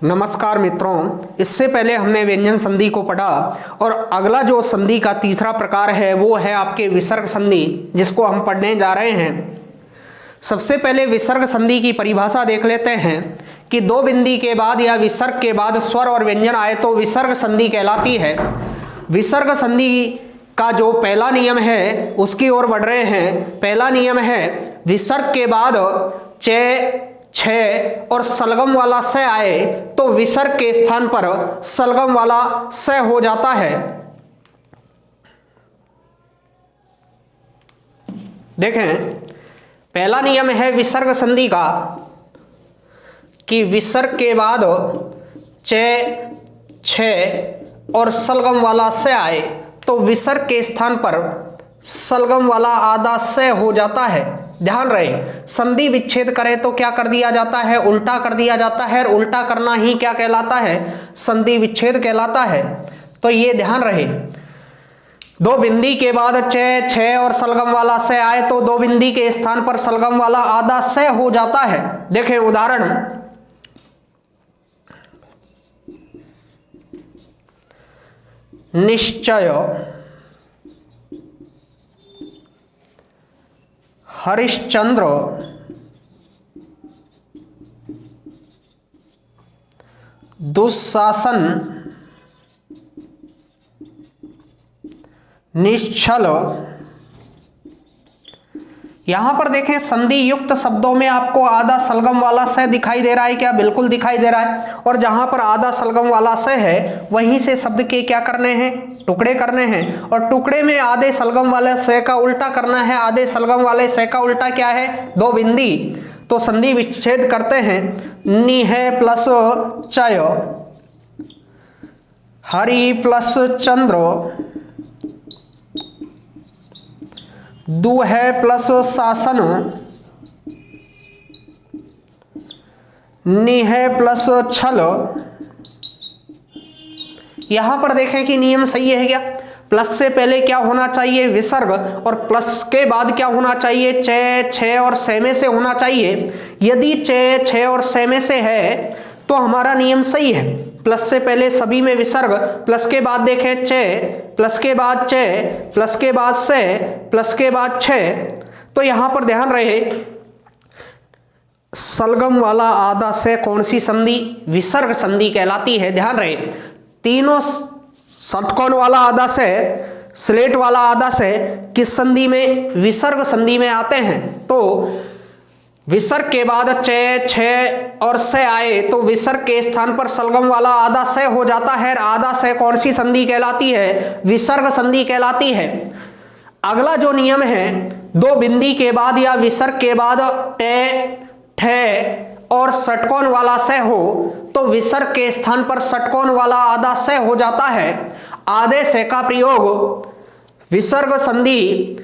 नमस्कार मित्रों, इससे पहले हमने व्यंजन संधि को पढ़ा और अगला जो संधि का तीसरा प्रकार है वो है आपके विसर्ग संधि, जिसको हम पढ़ने जा रहे हैं। सबसे पहले विसर्ग संधि की परिभाषा देख लेते हैं कि दो बिंदी के बाद या विसर्ग के बाद स्वर और व्यंजन आए तो विसर्ग संधि कहलाती है। विसर्ग संधि का जो पहला नियम है उसकी ओर बढ़ रहे हैं। पहला नियम है विसर्ग के बाद चे, छे और सलगम वाला स आए तो विसर्ग के स्थान पर सलगम वाला स हो जाता है। देखें, पहला नियम है विसर्ग संधि का कि विसर्ग के बाद चे, छे और सलगम वाला स आए तो विसर्ग के स्थान पर सलगम वाला आधा स हो जाता है। ध्यान रहे, संधि विच्छेद करे तो क्या कर दिया जाता है? उल्टा कर दिया जाता है। और उल्टा करना ही क्या कहलाता है? संधि विच्छेद कहलाता है। तो ये ध्यान रहे, दो बिंदी के बाद चे, छे और सलगम वाला स आए तो दो बिंदी के स्थान पर सलगम वाला आधा स हो जाता है। देखें उदाहरण, निश्चय, हरिश्चंद्र, दुःशासन, निश्चल। यहां पर देखें, संधि युक्त शब्दों में आपको आधा सलगम वाला स दिखाई दे रहा है क्या? बिल्कुल दिखाई दे रहा है। और जहां पर आधा सलगम वाला स है वहीं से शब्द के क्या करने हैं? टुकड़े करने हैं। और टुकड़े में आधे सलगम वाले स का उल्टा करना है। आधे सलगम वाले स का उल्टा क्या है? दो बिंदी। तो संधि विच्छेद करते हैं। निह प्लस चय, हरि प्लस चंद्र, दुह प्लस शासन, निह प्लस छल। यहां पर देखें कि नियम सही है क्या? प्लस से पहले क्या होना चाहिए? विसर्ग। और प्लस के बाद क्या होना चाहिए? चे, छे और से में से होना चाहिए। यदि चे, छे और से में से है तो हमारा नियम सही है। प्लस से पहले सभी में विसर्ग, प्लस के बाद देखें चे, प्लस के बाद चे, प्लस के बाद से, प्लस के बाद छे। तो यहां पर ध्यान रहे, सलगम वाला आधा से कौन सी संधि? विसर्ग संधि कहलाती है। ध्यान रहे, तीनों षटकोण वाला आधा से, स्लेट वाला आधा से किस संधि में? विसर्ग संधि में आते हैं। तो विसर्ग के बाद चे, छे और से आए तो विसर्ग के स्थान पर सलगम वाला आधा से हो जाता है। आधा से कौन सी संधि कहलाती है? विसर्ग संधि कहलाती है। अगला जो नियम है, दो बिंदी के बाद या विसर्ग के बाद टे, ठे और षटकोण वाला से हो तो विसर्ग के स्थान पर षटकोण वाला आधा से हो जाता है। आधे से का प्रयोग विसर्ग संधि,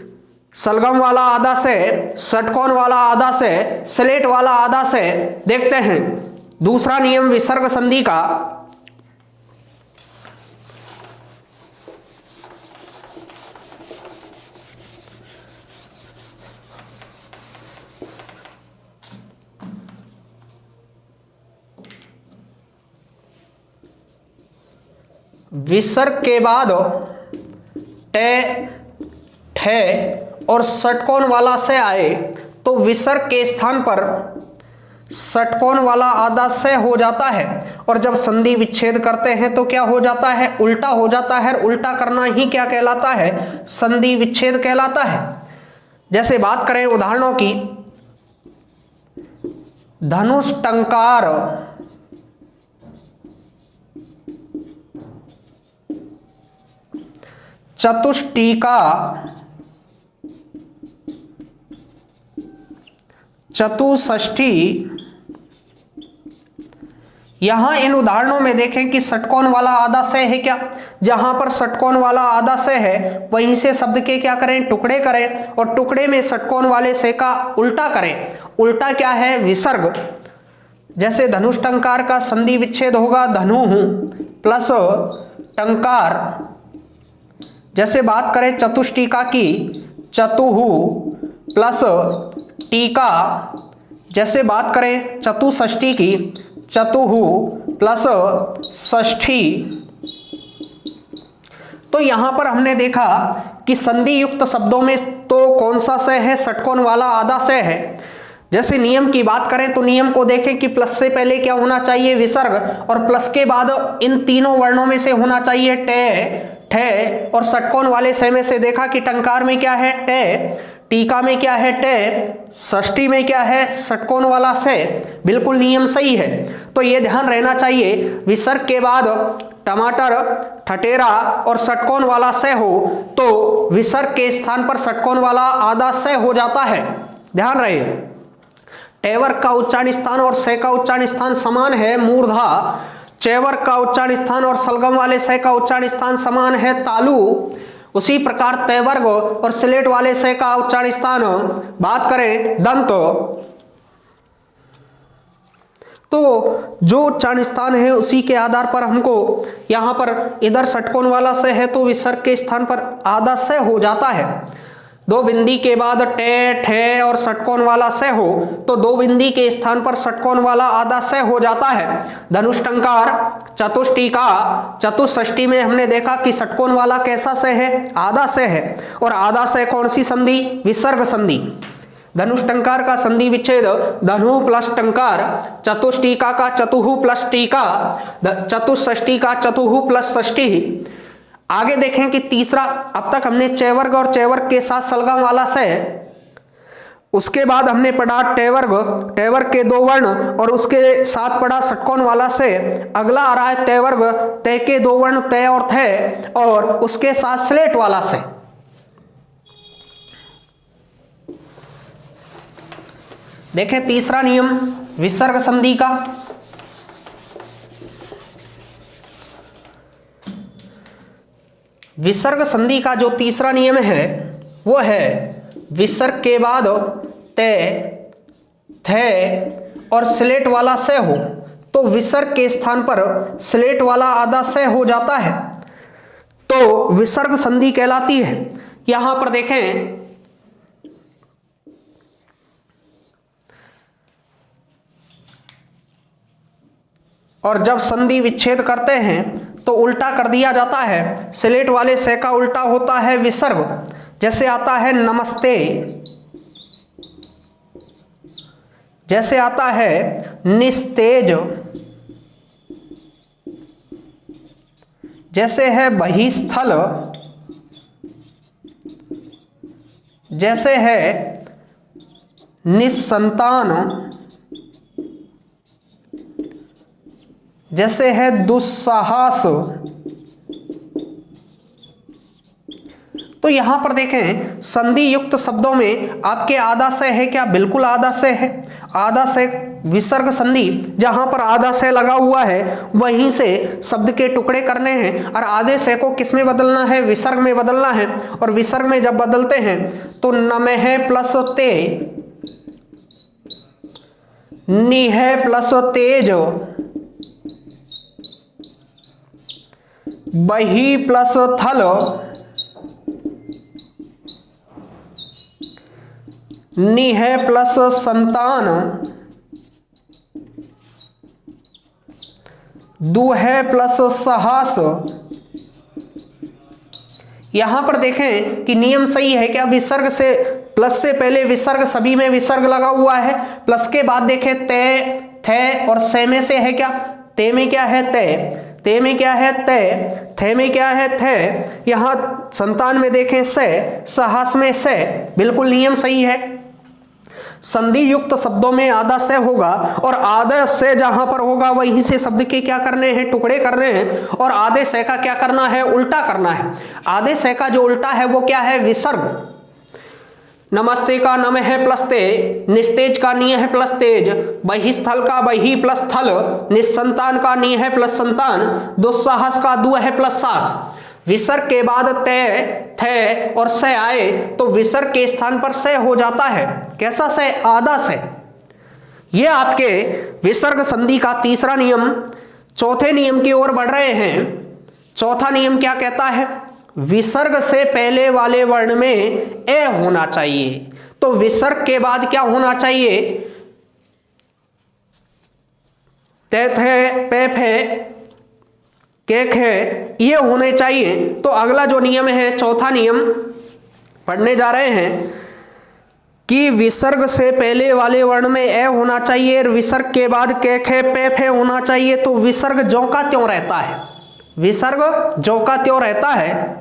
सलगम वाला आधा से, षटकोण वाला आधा से, स्लेट वाला आधा से। देखते हैं दूसरा नियम विसर्ग संधि का। विसर्ग के बाद टे, ठे और षटकोण वाला से आए तो विसर्ग के स्थान पर षटकोण वाला आधा से हो जाता है। और जब संधि विच्छेद करते हैं तो क्या हो जाता है? उल्टा हो जाता है। उल्टा करना ही क्या कहलाता है? संधि विच्छेद कहलाता है। जैसे बात करें उदाहरणों की, धनुष टंकार, चतुष्टिका, चतुष्षष्ठी। यहां इन उदाहरणों में देखें कि षटकोण वाला आधा से है क्या? जहां पर षटकोण वाला आधा से है वहीं से शब्द के क्या करें? टुकड़े करें। और टुकड़े में षटकोण वाले से का उल्टा करें। उल्टा क्या है? विसर्ग। जैसे धनुष टंकार का संधि विच्छेद होगा धनु प्लस टंकार। जैसे बात करें चतुष्टिका की, चतुहु प्लस टीका। जैसे बात करें चतुष्षष्ठी की, चतुः प्लस षष्ठी। तो यहां पर हमने देखा कि संधि युक्त शब्दों में तो कौन सा से है, षटकोण वाला आधा से है। जैसे नियम की बात करें तो नियम को देखें कि प्लस से पहले क्या होना चाहिए, विसर्ग, और प्लस के बाद इन तीनों वर्णों में से होना चाहिए टे, ठे, और षटकोण वाले से में से देखा कि टंकार में क्या है टे, टीका में क्या है टे, षष्ठी में क्या है षटकोण वाला से। बिल्कुल नियम सही है। तो ये ध्यान रहना चाहिए, विसर्ग के बाद टमाटर, ठटेरा और षटकोण वाला से हो तो विसर्ग के स्थान पर षटकोण वाला आधा से हो जाता है। ध्यान रहे, टेवर्ग का उच्चारण स्थान और से का उच्चारण स्थान समान है मूर्धा, चैवर्ग का उच्चारण स्थान और सलगम वाले से का उच्चारण स्थान समान है तालु। उसी प्रकार तैवर्ग और स्लेट वाले से का उच्चारण स्थान बात करें दंत, तो जो उच्चारण स्थान है उसी के आधार पर हमको यहां पर इधर षटकोण वाला से है तो विसर्ग के स्थान पर आधा से हो जाता है। दो बिंदी के बाद टे, ठे और षटकोण वाला से हो तो दो बिंदी के स्थान पर षटकोण वाला आधा से हो जाता है। धनुष्टंकार, चतुष्टीका, चतुष्षष्ठी में हमने देखा कि षटकोण वाला कैसा से है, आधा से है। और आधा से कौन सी संधि, विसर्ग संधि। धनुष्टंकार का संधि विच्छेद धनु प्लस टंकार, चतुष्टीका का चतुहु प्लस टीका, चतुष्षष्ठी का चतुहु प्लस षष्ठी। आगे देखें कि तीसरा, अब तक हमने चैवर्ग और चैवर्ग के साथ सलगम वाला से, उसके बाद हमने पढ़ा टेवर्ग, टेवर्ग के दो वर्ण और उसके साथ पढ़ा षटकोण वाला से। अगला आ रहा है तैवर्ग, तय के दो वर्ण तय और थे और उसके साथ स्लेट वाला से। देखें तीसरा नियम विसर्ग संधि का। विसर्ग संधि का जो तीसरा नियम है वो है विसर्ग के बाद ते, थे और स्लेट वाला से हो तो विसर्ग के स्थान पर स्लेट वाला आधा से हो जाता है तो विसर्ग संधि कहलाती है। यहां पर देखें और जब संधि विच्छेद करते हैं तो उल्टा कर दिया जाता है। स्लेट वाले से का उल्टा होता है विसर्ग। जैसे आता है नमस्ते, जैसे आता है निस्तेज, जैसे है बहिस्थल, जैसे है निस्संतान, जैसे है दुस्साहस। तो यहां पर देखें संधि युक्त शब्दों में आपके आधा से है क्या, बिल्कुल आधा से है। आधा से विसर्ग संधि, जहां पर आधा से लगा हुआ है वहीं से शब्द के टुकड़े करने हैं और आधे से को किस में बदलना है, विसर्ग में बदलना है। और विसर्ग में जब बदलते हैं तो नमः प्लस ते, निह प्लस तेज, बही प्लस थल, निह प्लस संतान, दुह प्लस साहस। यहां पर देखें कि नियम सही है क्या, विसर्ग से प्लस से पहले विसर्ग, सभी में विसर्ग लगा हुआ है। प्लस के बाद देखें ते, थे और से में से है क्या, ते में क्या है ते में क्या है थे में क्या है थे। यहां संतान में देखें से, साहस में से। बिल्कुल नियम सही है। संधि युक्त शब्दों में आधा से होगा और आधा से जहां पर होगा वहीं से शब्द के क्या करने हैं, टुकड़े करने हैं। और आधे से का क्या करना है, उल्टा करना है। आधे से का जो उल्टा है वो क्या है, विसर्ग। नमस्ते का नम है प्लस ते, निस्तेज का नी है प्लस तेज, बहिस्थल का बही प्लस थल, निस्संतान का नी है प्लस संतान, दुस्साहस का दु है प्लस सास। विसर्ग के बाद ते, थे और से आए तो विसर्ग के स्थान पर से हो जाता है। कैसा से, आधा से। ये आपके विसर्ग संधि का तीसरा नियम। चौथे नियम की ओर बढ़ रहे हैं। चौथा नियम क्या कहता है, विसर्ग से पहले वाले वर्ण में ए होना चाहिए। तो विसर्ग के बाद क्या होना चाहिए, तेथ है, पेफ है, केक है, ये होने चाहिए। तो अगला जो नियम है, चौथा नियम पढ़ने जा रहे हैं कि विसर्ग से पहले वाले वर्ण में ए होना चाहिए और विसर्ग के बाद केक है, पेफ है होना चाहिए। तो विसर्ग ज्यों का त्यों रहता है, विसर्ग ज्यों का त्यों रहता है।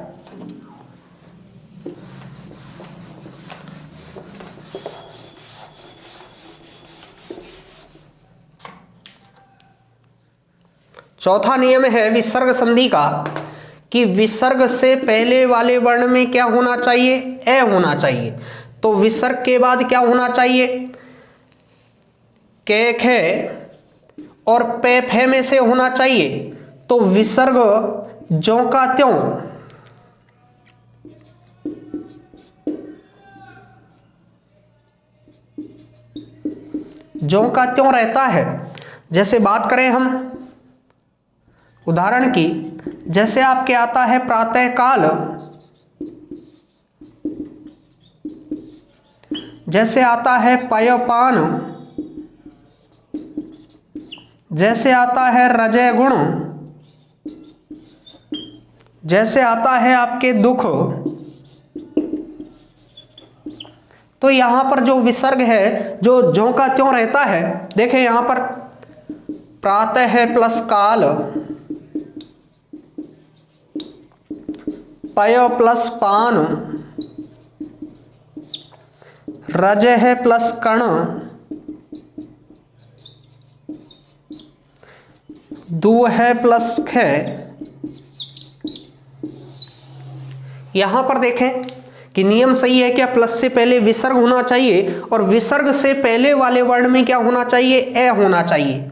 चौथा नियम है विसर्ग संधि का कि विसर्ग से पहले वाले वर्ण में क्या होना चाहिए, ए होना चाहिए। तो विसर्ग के बाद क्या होना चाहिए, केक है और पेफ है में से होना चाहिए। तो विसर्ग ज्यों का त्यों ज्यों का त्यों रहता है। जैसे बात करें हम उदाहरण की, जैसे आपके आता है प्रातः काल, जैसे आता है पयपान, जैसे आता है रजय गुण, जैसे आता है आपके दुख। तो यहां पर जो विसर्ग है जो ज्यों का त्यों रहता है, देखें यहां पर प्रातः है प्लस काल, पय प्लस पान, रज है प्लस कण, दू है प्लस ख। यहां पर देखें कि नियम सही है क्या, प्लस से पहले विसर्ग होना चाहिए और विसर्ग से पहले वाले वर्ण में क्या होना चाहिए, ए होना चाहिए।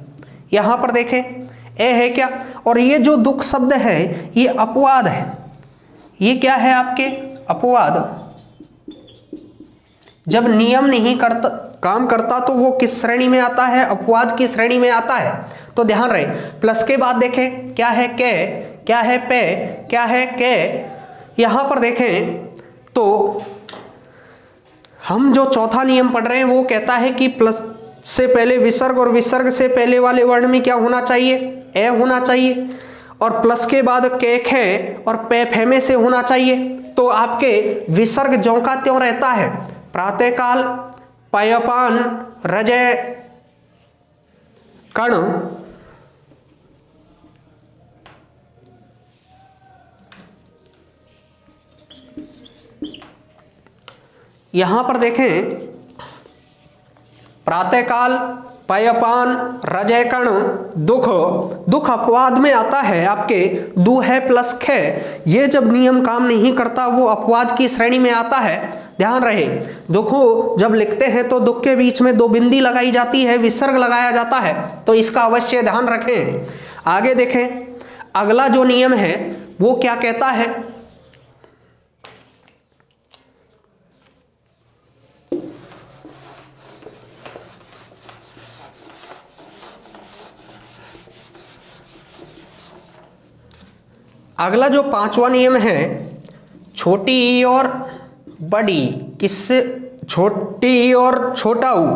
यहां पर देखें ए है क्या, और ये जो दुख शब्द है ये अपवाद है। ये क्या है आपके, अपवाद। जब नियम नहीं करता, काम करता, तो वो किस श्रेणी में आता है, अपवाद की श्रेणी में आता है। तो ध्यान रहे, प्लस के बाद देखें क्या है के, क्या है पे, क्या है के। यहां पर देखें तो हम जो चौथा नियम पढ़ रहे हैं वो कहता है कि प्लस से पहले विसर्ग और विसर्ग से पहले वाले वर्ण में क्या होना चाहिए, ए होना चाहिए, और प्लस के बाद केक है और पेफ है में से होना चाहिए। तो आपके विसर्ग ज्यों का त्यों रहता है, प्रातःकाल, पयपान, रजय कण, यहां पर देखें प्रातःकाल, पयपान, रजय कण, दुख, दुख अपवाद में आता है आपके, दू है प्लस ख। ये जब नियम काम नहीं करता वो अपवाद की श्रेणी में आता है। ध्यान रहे, दुखो जब लिखते हैं तो दुख के बीच में दो बिंदी लगाई जाती है, विसर्ग लगाया जाता है, तो इसका अवश्य ध्यान रखें। आगे देखें, अगला जो नियम है वो क्या कहता है, अगला जो पांचवा नियम है, छोटी ई और बड़ी किससे, छोटी ई और छोटा ऊ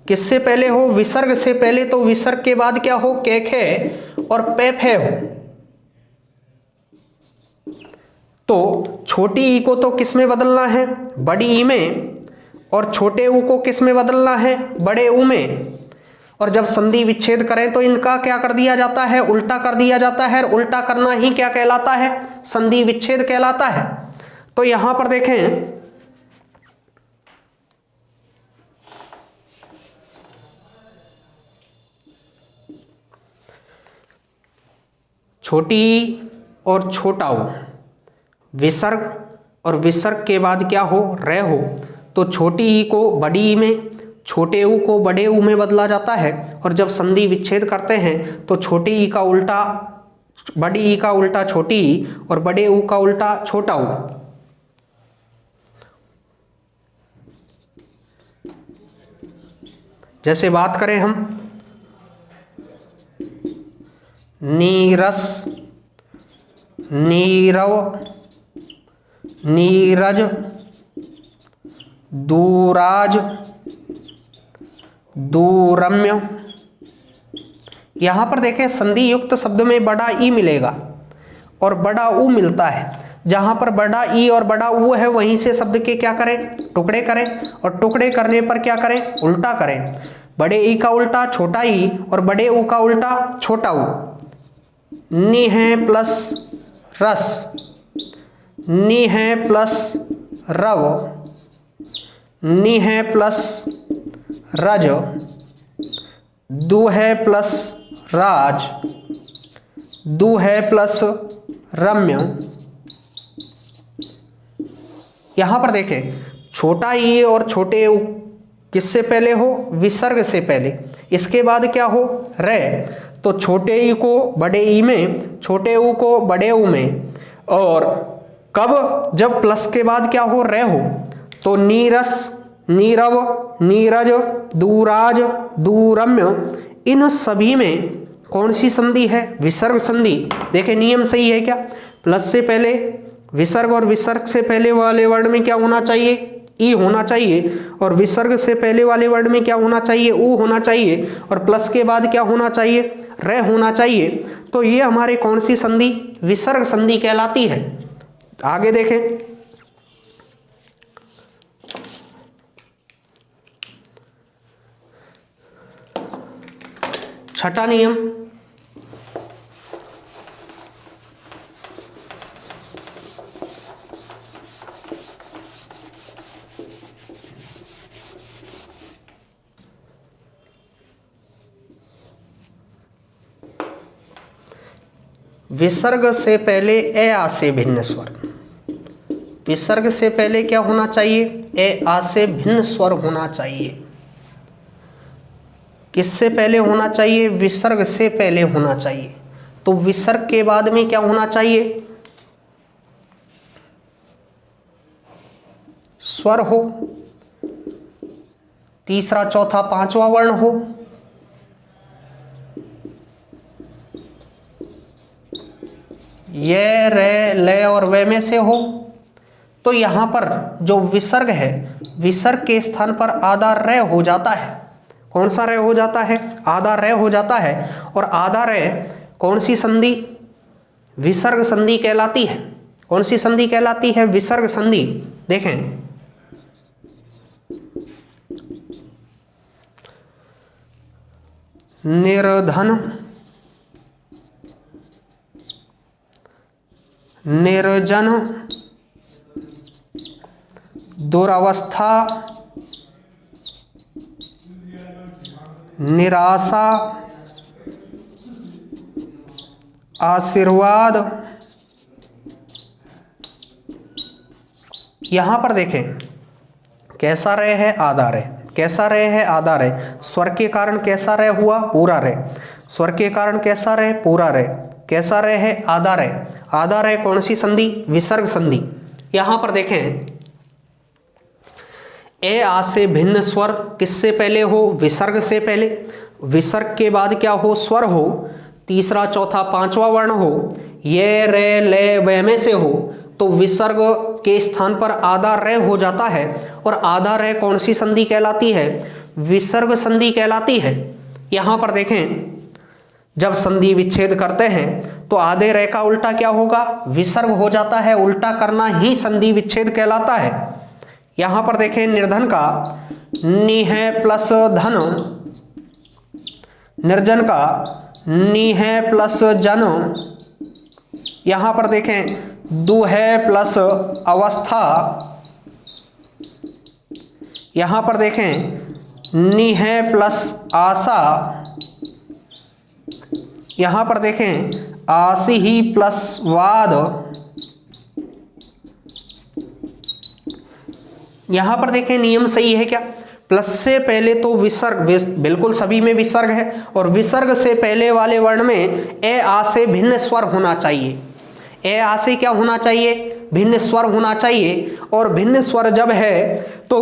किससे पहले हो, विसर्ग से पहले। तो विसर्ग के बाद क्या हो, केक है और पेफ है हो। तो छोटी ई को तो किस में बदलना है, बड़ी ई में, और छोटे ऊ को किस में बदलना है, बड़े ऊ में। और जब संधि विच्छेद करें तो इनका क्या कर दिया जाता है, उल्टा कर दिया जाता है। उल्टा करना ही क्या कहलाता है, संधि विच्छेद कहलाता है। तो यहां पर देखें छोटी और छोटा ऊ, विसर्ग और विसर्ग के बाद क्या हो, रे हो। तो छोटी ई को बड़ी ई में, छोटे ऊ को बड़े ऊ में बदला जाता है। और जब संधि विच्छेद करते हैं तो छोटी ई का उल्टा बड़ी ई का उल्टा छोटी ई और बड़े ऊ का उल्टा छोटा ऊ। जैसे बात करें हम नीरस, नीरव, नीरज, दूराज, दूरम्य, यहां पर देखें संधि युक्त शब्द में बड़ा ई मिलेगा और बड़ा ऊ मिलता है। जहां पर बड़ा ई और बड़ा ऊ है वहीं से शब्द के क्या करें, टुकड़े करें, और टुकड़े करने पर क्या करें, उल्टा करें। बड़े ई का उल्टा छोटा ई और बड़े ऊ का उल्टा छोटा ऊ। नि है प्लस रस, नि है प्लस रव, नि है प्लस रज, दु है प्लस राज, दु है प्लस रम्य। यहां पर देखें छोटा ई और छोटे ऊ किससे पहले हो, विसर्ग से पहले। इसके बाद क्या हो, रे। तो छोटे ई को बड़े ई में, छोटे ऊ को बड़े ऊ में। और कब, जब प्लस के बाद क्या हो, रे हो। तो नीरस, नीरव, नीरज, दूराज, दूरम्य, इन सभी में कौन सी संधि है, विसर्ग संधि। देखें नियम सही है क्या, प्लस से पहले विसर्ग और विसर्ग से पहले वाले वर्ण में क्या होना चाहिए, ई होना चाहिए, और विसर्ग से पहले वाले वर्ण में क्या होना चाहिए, ऊ होना चाहिए, और प्लस के बाद क्या होना चाहिए, रे होना चाहिए। तो ये हमारे कौन सी संधि, विसर्ग संधि कहलाती है। आगे देखें, छठा नियम, विसर्ग से पहले ए आ से भिन्न स्वर। विसर्ग से पहले क्या होना चाहिए, ए आ से भिन्न स्वर होना चाहिए। किससे पहले होना चाहिए, विसर्ग से पहले होना चाहिए। तो विसर्ग के बाद में क्या होना चाहिए, स्वर हो, तीसरा चौथा पांचवा वर्ण हो, ये, रे, ले और वे में से हो। तो यहां पर जो विसर्ग है, विसर्ग के स्थान पर आधा रे हो जाता है। कौन सा रे हो जाता है, आधा रे हो जाता है। और आधा रे कौन सी संधि, विसर्ग संधि कहलाती है। कौन सी संधि कहलाती है, विसर्ग संधि। देखें निर्धन, निर्जन, दुरावस्था, निराशा, आशीर्वाद। यहां पर देखें कैसा रे है, आधा रे। कैसा रे है, आधा रे। स्वर के कारण कैसा रे हुआ, पूरा रे। स्वर के कारण कैसा रे, पूरा रे। कैसा रे है, आधा रे। आधा रे कौन सी संधि, विसर्ग संधि। यहां पर देखें ए आ से भिन्न स्वर किससे पहले हो, विसर्ग से पहले। विसर्ग के बाद क्या हो, स्वर हो, तीसरा चौथा पांचवा वर्ण हो, ये, रे, ले, वे में से हो। तो विसर्ग के स्थान पर आधा रे हो जाता है। और आधा रे कौन सी संधि कहलाती है, विसर्ग संधि कहलाती है। यहां पर देखें जब संधि विच्छेद करते हैं तो आधे रे का उल्टा क्या होगा, विसर्ग हो जाता है। उल्टा करना ही संधि विच्छेद कहलाता है। यहां पर देखें निर्धन का नि है प्लस धन, निर्जन का नि है प्लस जन। यहां पर देखें दु है प्लस अवस्था। यहां पर देखें नि है प्लस आशा। यहां पर देखें आसी ही प्लस वाद। यहां पर देखें नियम सही है क्या, प्लस से पहले तो विसर्ग, बिल्कुल सभी में विसर्ग है। और विसर्ग से पहले वाले वर्ण में ए आ से भिन्न स्वर होना चाहिए। ए आ से क्या होना चाहिए, भिन्न स्वर होना चाहिए। और भिन्न स्वर जब है तो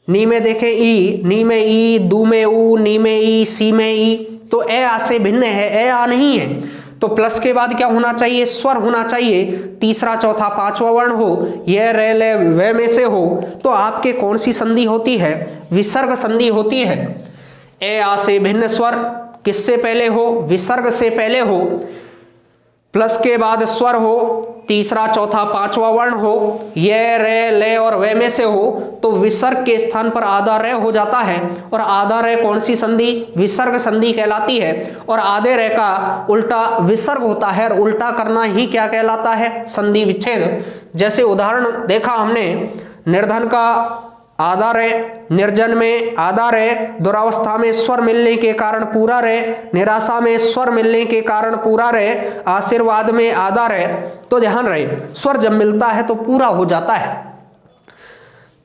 नी में देखें ई, नी में ई, दू में ऊ, नी में ई, सी में ई। तो ए आ से भिन्न है, ए आ नहीं है। तो प्लस के बाद क्या होना चाहिए, स्वर होना चाहिए। तीसरा चौथा पांचवा वर्ण हो, ये, रे, ले, वे में से हो। तो आपके कौन सी संधि होती है, विसर्ग संधि होती है। ए आ से भिन्न स्वर किससे पहले हो, विसर्ग से पहले हो, प्लस के बाद स्वर हो, तीसरा चौथा पांचवा वर्ण हो, ये रे ले और वे में से हो, तो विसर्ग के स्थान पर आधा रे हो जाता है। और आधा रे कौन सी संधि, विसर्ग संधि कहलाती है। और आधे रे का उल्टा विसर्ग होता है, और उल्टा करना ही क्या कहलाता है, संधि विच्छेद। जैसे उदाहरण देखा हमने, निर्धन का आधा रे, निर्जन में आधा रे, दुरावस्था में स्वर मिलने के कारण पूरा रे, निराशा में स्वर मिलने के कारण पूरा रे, आशीर्वाद में आधा रे। तो ध्यान रहे, स्वर जब मिलता है तो पूरा हो जाता है।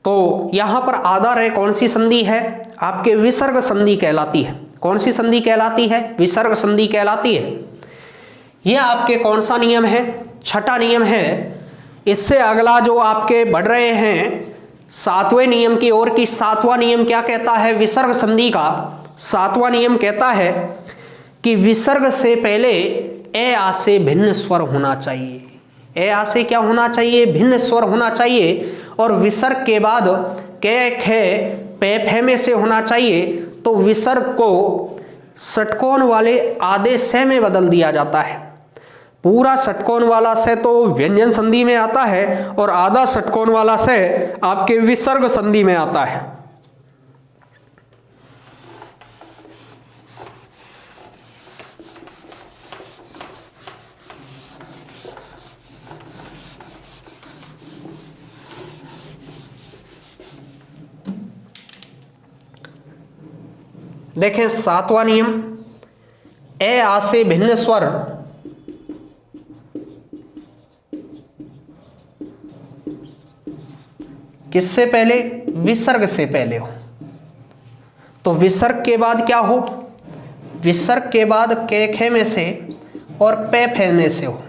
तो यहां पर आधा रे कौन सी संधि है, आपके विसर्ग संधि कहलाती है। कौन सी संधि कहलाती है, विसर्ग संधि कहलाती है। यह आपके कौन सा नियम है, छठा नियम है। इससे अगला जो आपके बढ़ रहे हैं सातवें नियम की ओर की, सातवां नियम क्या कहता है विसर्ग संधि का, सातवां नियम कहता है कि विसर्ग से पहले ए आ से भिन्न स्वर होना चाहिए। ए आ से क्या होना चाहिए, भिन्न स्वर होना चाहिए। और विसर्ग के बाद कै खे पे फे में से होना चाहिए। तो विसर्ग को षटकोण वाले आधे से में बदल दिया जाता है। पूरा षटकोण वाला से तो व्यंजन संधि में आता है, और आधा षटकोण वाला से आपके विसर्ग संधि में आता है। देखें सातवां नियम, ए आ से भिन्न स्वर किससे पहले, विसर्ग से पहले हो। तो विसर्ग के बाद क्या हो, विसर्ग के बाद के खे में से और पे फे में से हो।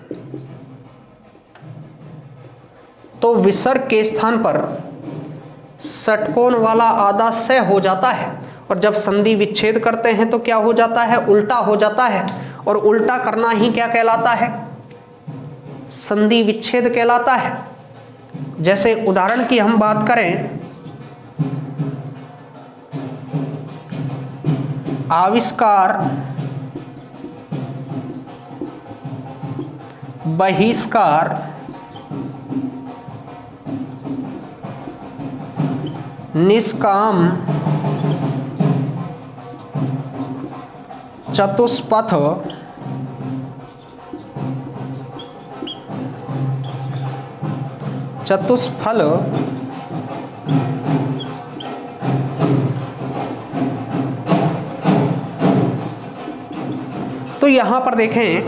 तो विसर्ग के स्थान पर षटकोण वाला आधा से हो जाता है। और जब संधि विच्छेद करते हैं तो क्या हो जाता है, उल्टा हो जाता है। और उल्टा करना ही क्या कहलाता है, संधि विच्छेद कहलाता है। जैसे उदाहरण की हम बात करें, आविष्कार, बहिष्कार, निष्काम, चतुष्पथ, चतुष्फल, तो यहां पर देखें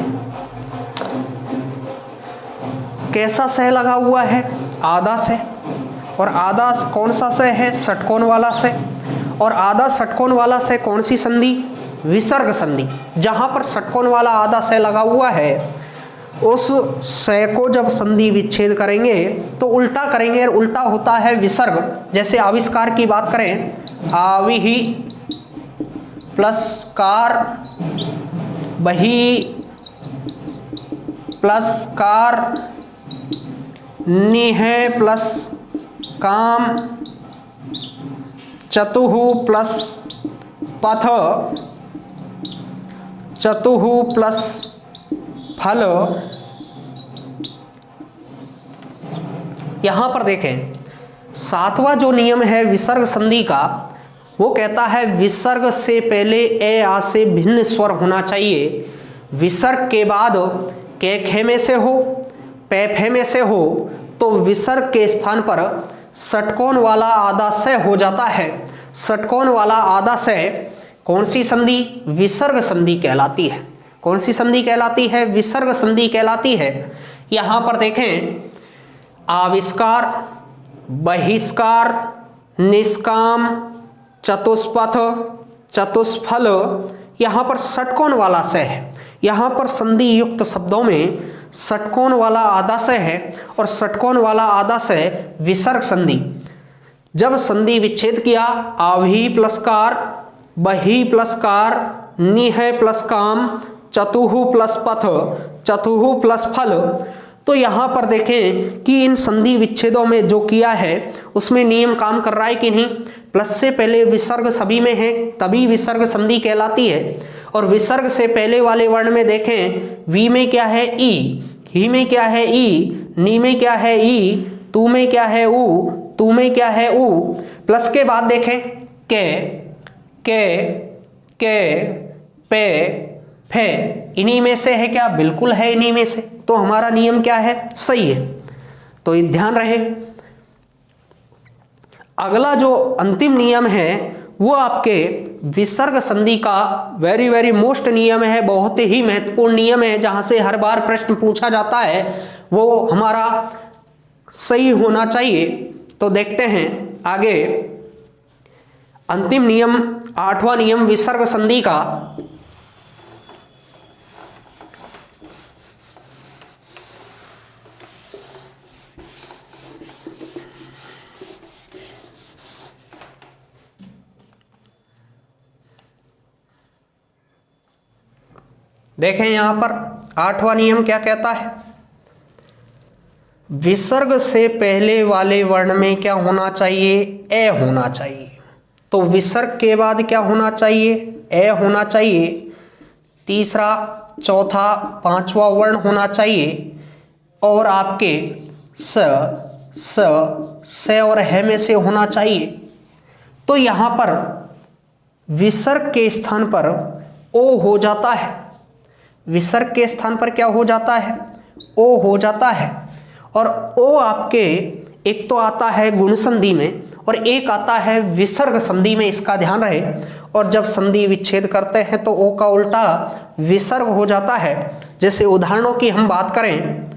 कैसा सह लगा हुआ है, आधा से। और आधा कौन सा से है, षटकोण वाला से। और आधा षटकोण वाला से कौन सी संधि, विसर्ग संधि। जहां पर षटकोण वाला आधा से लगा हुआ है, उस से को जब संधि विच्छेद करेंगे तो उल्टा करेंगे, और उल्टा होता है विसर्ग। जैसे आविष्कार की बात करें, आविहि प्लस कार, बही प्लस कार, निह प्लस काम, चतुः प्लस पथ, चतुः प्लस फल। यहां पर देखें सातवां जो नियम है विसर्ग संधि का, वो कहता है विसर्ग से पहले ए आ से भिन्न स्वर होना चाहिए। विसर्ग के बाद के खे में से हो, पे फे में से हो, तो विसर्ग के स्थान पर षटकोण वाला आधा से हो जाता है। षटकोण वाला आधा से कौन सी संधि, विसर्ग संधि कहलाती है। कौन सी संधि कहलाती है, विसर्ग संधि कहलाती है। यहां पर देखें आविष्कार, बहिष्कार, निष्काम, चतुष्पथ, चतुष्फल, यहां पर षटकोण वाला से है। यहां पर संधि युक्त शब्दों में षटकोण वाला आधा से है, और षटकोण वाला आधा से विसर्ग संधि। जब संधि विच्छेद किया, आवी प्लस कार, बही प्लस कार, निह प्लस काम, चतुः प्लस पथ, चतुः प्लस फल, तो यहां पर देखें कि इन संधि विच्छेदों में जो किया है उसमें नियम काम कर रहा है कि नहीं। प्लस से पहले विसर्ग सभी में है, तभी विसर्ग संधि कहलाती है। और विसर्ग से पहले वाले वर्ण में देखें, वी में क्या है ई, ही में क्या है ई, नी में क्या है ई, तू में क्या है ऊ, तू में क्या है ऊ, प्लस के बाद देखें के, पे, फे, इन्हीं में से है क्या? बिल्कुल है इन्हीं में से। तो हमारा नियम क्या है? सही है। तो ये ध्यान रहे। अगला जो अंतिम नियम है वो आपके विसर्ग संधि का वेरी वेरी मोस्ट नियम है, बहुत ही महत्वपूर्ण नियम है, जहां से हर बार प्रश्न पूछा जाता है, वो हमारा सही होना चाहिए। तो देखते हैं आगे अंतिम नियम, 8वां नियम विसर्ग संधि का। देखें यहां पर 8वां नियम क्या कहता है? विसर्ग से पहले वाले वर्ण में क्या होना चाहिए? ए होना चाहिए। तो विसर्ग के बाद क्या होना चाहिए? ए होना चाहिए। तीसरा, चौथा, पांचवा वर्ण होना चाहिए और आपके से और है में से होना चाहिए। तो यहां पर विसर्ग के स्थान पर ओ हो जाता है। विसर्ग के स्थान पर क्या हो जाता है? ओ हो जाता है। और ओ आपके एक तो आता है गुण संधि में और एक आता है विसर्ग संधि में, इसका ध्यान रहे। और जब संधि विच्छेद करते हैं तो ओ का उल्टा विसर्ग हो जाता है। जैसे उदाहरणों की हम बात करें,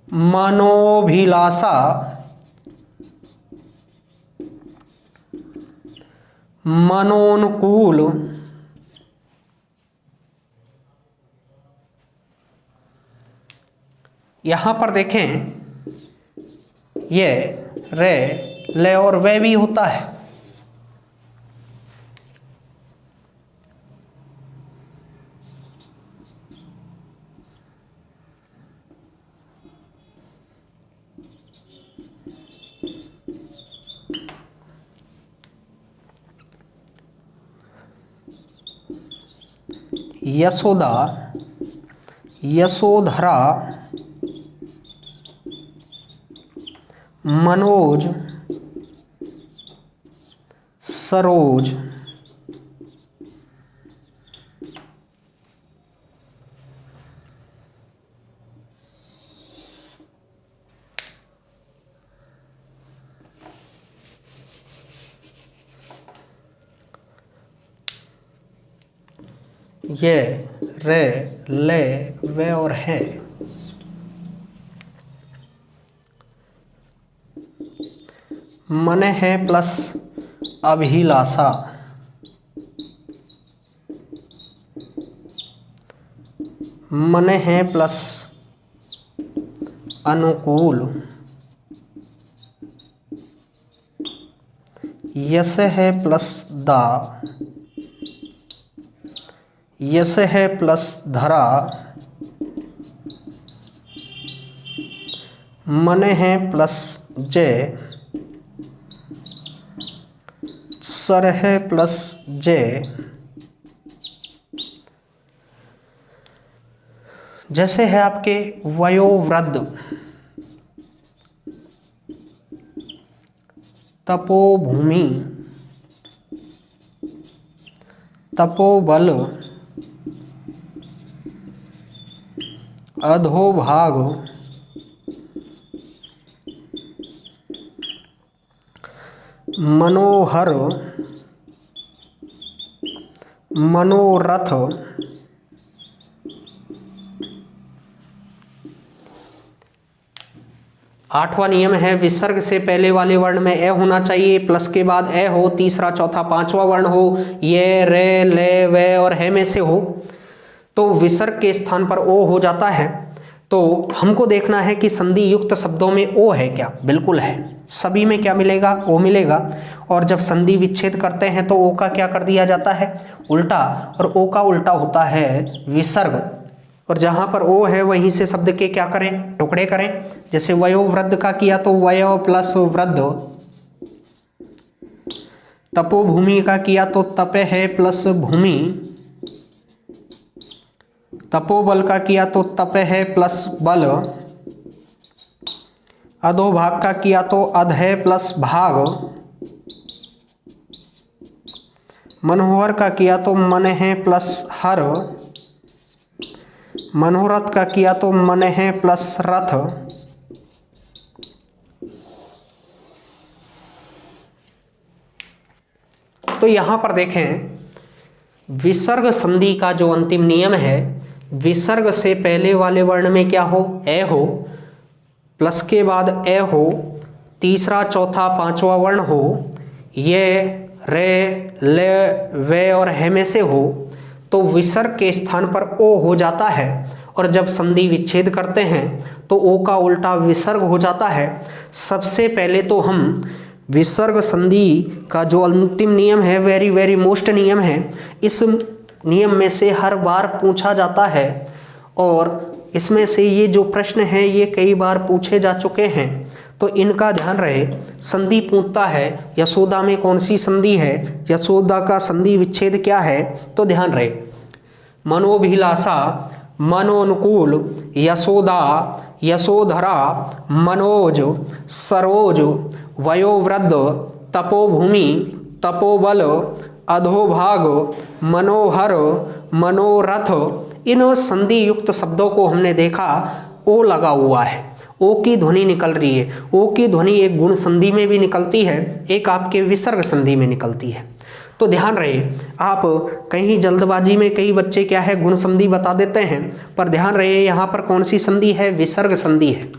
मनोभिलाषा, मनोनुकूल, यहां पर देखें ये रे, ले और वे भी होता है। यशोदा, यशोधरा, मनोज, सरोज, ये रे, ले, वे और है। मन है प्लस अभिलाषा, मन है प्लस अनुकूल, यस है प्लस दा, यस है प्लस धरा, मन है प्लस जय, सर है प्लस जय। जैसे है आपके वयोवृद्ध, तपोभूमि, तपोबल, अधोभाग, मनोहर, मनोरथ, आठवां नियम है विसर्ग से पहले वाले वर्ण में ए होना चाहिए, प्लस के बाद ए हो, तीसरा, चौथा, पांचवा वर्ण हो, ये, रे, ले, वे और है में से हो, तो विसर्ग के स्थान पर ओ हो जाता है। तो हमको देखना है कि संधि युक्त शब्दों में ओ है क्या? बिल्कुल है। सभी में क्या मिलेगा? ओ मिलेगा। और जब संधि विच्छेद करते हैं तो ओ का क्या कर दिया जाता है? उल्टा। और ओ का उल्टा होता है विसर्ग। और जहां पर ओ है वहीं से शब्द के क्या करें? टुकड़े करें। जैसे वयोवृद्ध का किया तो वयो प्लस वृद्ध, तपोभूमि का किया तो तपे है प्लस भूमि, तपोबल का किया तो तपे है प्लस बल, अधोभाग का किया तो अध है प्लस भाग, मनोहर का किया तो मन है प्लस हर, मनोरथ का किया तो मन है प्लस रथ, तो यहां पर देखें विसर्ग संधि का जो अंतिम नियम है, विसर्ग से पहले वाले वर्ण में क्या हो, ए हो, प्लस के बाद ए हो, तीसरा चौथा पांचवा वर्ण हो, ये रे ले वे और हे में से हो, तो विसर्ग के स्थान पर ओ हो जाता है। और जब संधि विच्छेद करते हैं तो ओ का उल्टा विसर्ग हो जाता है। सबसे पहले तो हम विसर्ग संधि का जो अंतिम नियम है, वेरी वेरी मोस्ट नियम है, इस नियम में से हर बार पूछा जाता है और इसमें से ये जो प्रश्न है ये कई बार पूछे जा चुके हैं, तो इनका ध्यान रहे। संधि पूछता है यशोदा में कौन सी संधि है, यशोदा का संधि विच्छेद क्या है, तो ध्यान रहे मनोभिलाषा, मनोनुकूल, यशोदा, यशोधरा, मनोज, सरोज, वयोवृद्ध, तपोभूमि, तपोबल, अधोभाग, मनोहर, मनोरथ, इन संधि युक्त शब्दों को हमने देखा ओ लगा हुआ है, ओ की ध्वनि निकल रही है। ओ की ध्वनि एक गुण संधि में भी निकलती है, एक आपके विसर्ग संधि में निकलती है। तो ध्यान रहे, आप कहीं जल्दबाजी में कई बच्चे क्या है गुण संधि बता देते हैं, पर ध्यान रहे यहाँ पर कौन सी संधि है, विसर्ग संधि है।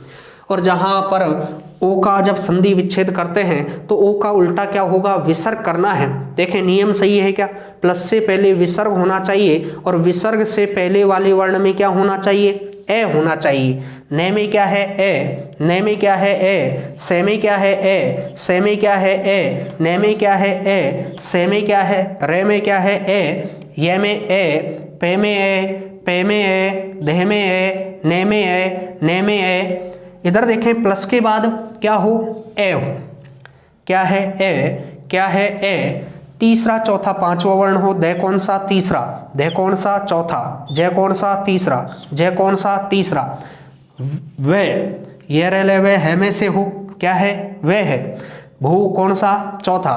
और जहाँ पर ओ का जब संधि विच्छेद करते हैं तो ओ का उल्टा क्या होगा, विसर्ग करना है। देखें नियम सही है क्या, प्लस से पहले विसर्ग होना चाहिए और विसर्ग से पहले वाले वर्ण में क्या होना चाहिए, ए होना चाहिए। न में क्या है ए, न में क्या है ए, से में क्या है ए, से में क्या है ए, न में क्या है ए, से में क्या है, रे में क्या है ए, ये में ए, पे में ए, पे में ए, दे में ए, ने में ए, ने में ए। इधर देखें प्लस के बाद क्या हो, ए हो, क्या है ए, क्या है ए, तीसरा चौथा पांचवा वर्ण हो, दे कौन सा, तीसरा, दे कौन सा, चौथा, जय कौन सा, तीसरा, जय कौन सा, तीसरा, वे ये रे ले वे है में से हो, क्या है, वे है, भू कौन सा, चौथा,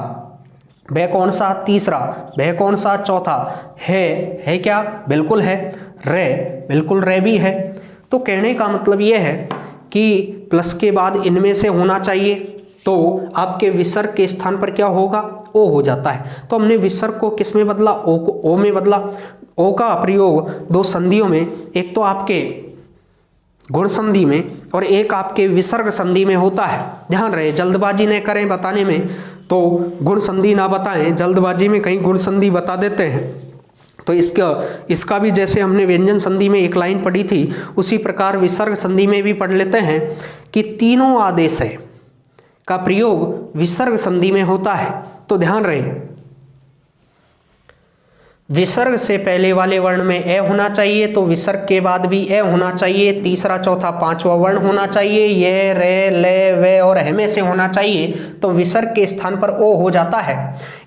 बे कौन सा, तीसरा, बे कौन सा, चौथा, है क्या, बिल्कुल है, रे बिल्कुल रे भी है। तो कहने का मतलब ये है कि प्लस के बाद इनमें से होना चाहिए, तो आपके विसर्ग के स्थान पर क्या होगा, ओ हो जाता है। तो हमने विसर्ग को किस में बदला, ओ को ओ में बदला। ओ का प्रयोग दो संधियों में, एक तो आपके गुण संधि में और एक आपके विसर्ग संधि में होता है। ध्यान रहे, जल्दबाजी न करें बताने में, तो गुण संधि ना बताएं, जल्दबाजी में कहीं गुण संधि बता देते हैं। तो इसका भी जैसे हमने व्यंजन संधि में एक लाइन पढ़ी थी, उसी प्रकार विसर्ग संधि में भी पढ़ लेते हैं कि तीनों आदेश है का प्रयोग विसर्ग संधि में होता है। तो ध्यान रहे, विसर्ग से पहले वाले वर्ण में ए होना चाहिए, तो विसर्ग के बाद भी ए होना चाहिए। तीसरा चौथा पांचवा वर्ण होना चाहिए, ये रे ले वे और हे में से होना चाहिए, तो विसर्ग के स्थान पर ओ हो जाता है।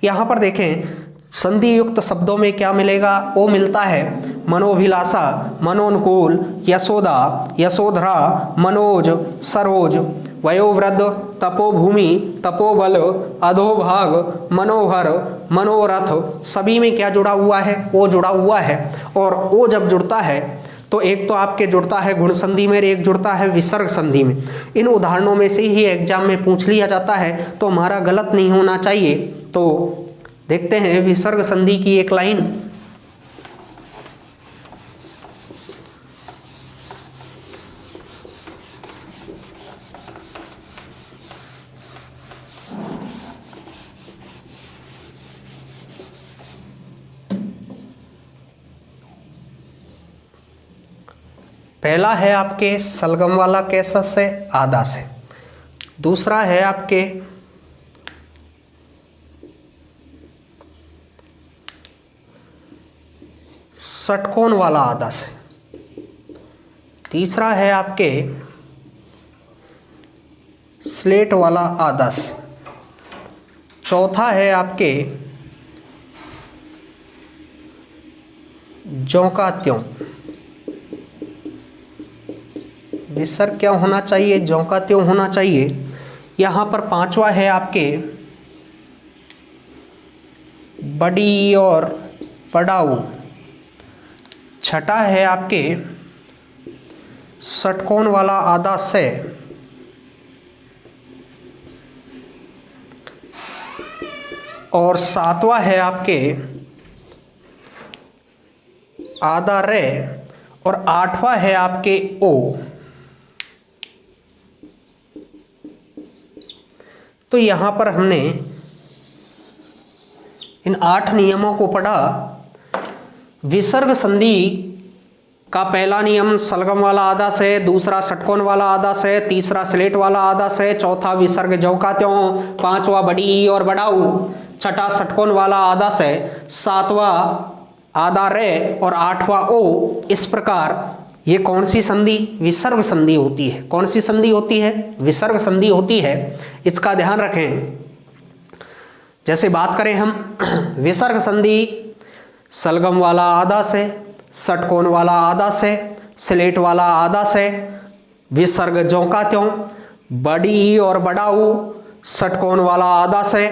यहाँ पर देखें संधि युक्त शब्दों में क्या मिलेगा, ओ मिलता है। मनोभिलाषा, मनोनुकूल, यशोदा, यशोधरा, मनोज, सरोज, वयोवृद्ध, तपोभूमि, तपोबल, अधोभाग, मनोहर, मनोरथ, सभी में क्या जुड़ा हुआ है, ओ जुड़ा हुआ है। और ओ जब जुड़ता है तो एक तो आपके जुड़ता है गुण संधि में, एक जुड़ता है विसर्ग संधि में। इन उदाहरणों में से ही एग्जाम में पूछ लिया जाता है, तो हमारा गलत नहीं होना चाहिए। तो देखते हैं विसर्ग संधि की एक लाइन, पहला है आपके सलगम वाला कैसा से, आधा से। दूसरा है आपके षटकोण वाला आधा से। तीसरा है आपके स्लेट वाला आधा से। चौथा है आपके ज्यों का त्यों। विसर्ग क्या होना चाहिए? ज्यों का त्यों होना चाहिए। यहाँ पर पांचवा है आपके बड़ी और पड़ाऊ। छठा है आपके षटकोण वाला आधा से। और सातवां है आपके आधा रे। और आठवां है आपके ओ। तो यहां पर हमने इन 8 नियमों को पढ़ा। विसर्ग संधि का पहला नियम सलगम वाला आधा से, दूसरा षटकोण वाला आधा से, तीसरा स्लेट वाला आधा से, चौथा विसर्ग ज्यों का त्यों, पांचवा बड़ी ई और बड़ा ऊ, छठा षटकोण वाला आधा से, सातवां आधा रे और आठवां ओ। इस प्रकार ये कौन सी संधि? विसर्ग संधि होती है। कौन सी संधि होती है? विसर्ग संधि होती है। इसका ध्यान रखें। जैसे बात करें हम विसर्ग संधि सलगम वाला आधा से, षटकोण वाला आधा से, स्लेट वाला आधा से, विसर्ग ज्यों का त्यों, बड़ी ई और बड़ा ऊ, षटकोण वाला आधा से,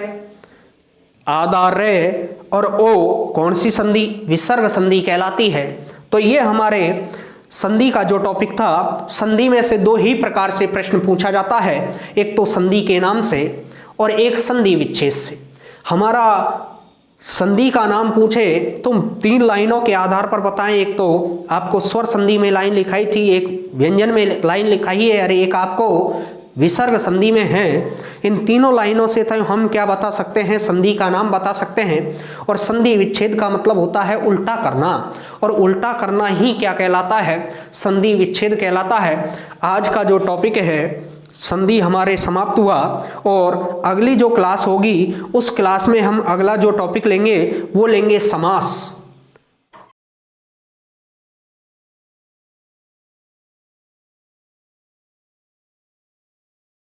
आधा रे और ओ कौन सी संधि? विसर्ग संधि कहलाती है। तो ये हमारे संधि का जो टॉपिक था। संधि में से 2 ही प्रकार से प्रश्न पूछा जाता है, एक तो संधि के नाम से और एक संधि विच्छेद से। हमारा संधि का नाम पूछे तो 3 लाइनों के आधार पर बताएं। एक तो आपको स्वर संधि में लाइन लिखाई थी, एक व्यंजन में लाइन लिखाई है और एक आपको विसर्ग संधि में है। इन तीनों लाइनों से तो हम क्या बता सकते हैं? संधि का नाम बता सकते हैं। और संधि विच्छेद का मतलब होता है उल्टा करना, और उल्टा करना ही क्या कहलाता है? संधि विच्छेद कहलाता है। आज का जो टॉपिक है संधि हमारे समाप्त हुआ, और अगली जो क्लास होगी उस क्लास में हम अगला जो टॉपिक लेंगे वो लेंगे समास।